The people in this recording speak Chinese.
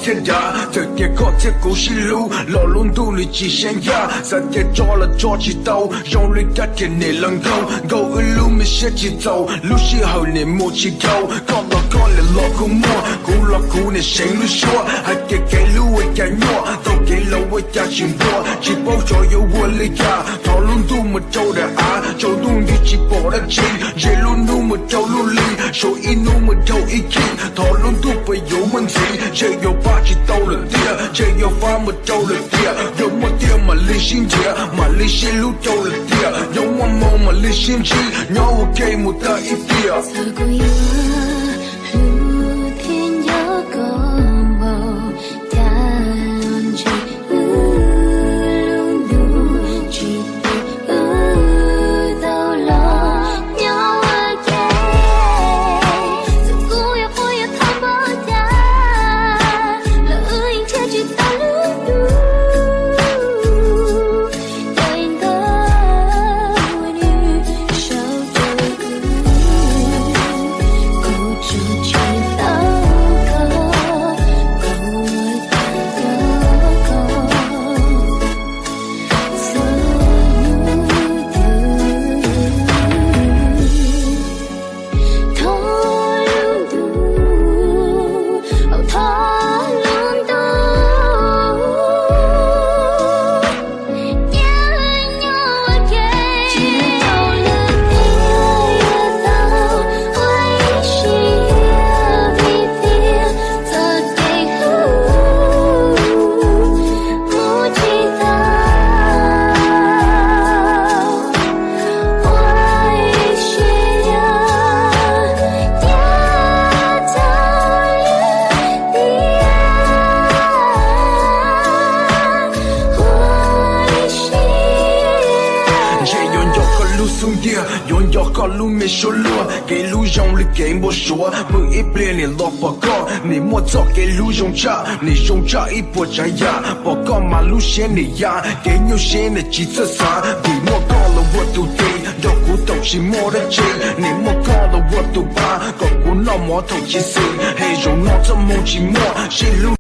天涯，这点靠天古西路，老龙肚里几仙牙，三天抓了抓起刀，用力改天你能够，够一路没写起走，路西后你莫起头，高到高你落苦摸，苦了苦你心里说，还给路为甘愿，都给了我家心波，只保所有我的家，讨论多么走的啊，就努力去搏的劲，一路那么走努力，所以那么走一起，讨论都不有问题，只有把起到了点，只有发么走了点，有么点嘛理性点，嘛理性路走了点，有我梦嘛理性起，让我给我的一点。走过一路天有共我谈论起路路去路到了鸟儿给，走过也不也看不见，了影切去到路路，有一个女手着鼓出去刀口，勾我的右口，走路头路路，哦头路路，年我给，只到了天也到，我需要一点，做给不知道，我需要掉到雨滴，我需也用药和路松点，用药和路没说路，给路用力给我说，不一变你落报告，你莫早给路用茶，你用茶一波摘呀，报告马路线你呀，给牛线的几次啥，你莫搞了我都对，有股东西莫的劲，你莫搞了我都把，搞股脑莫头起死，黑肉脑子莫寂寞，西路。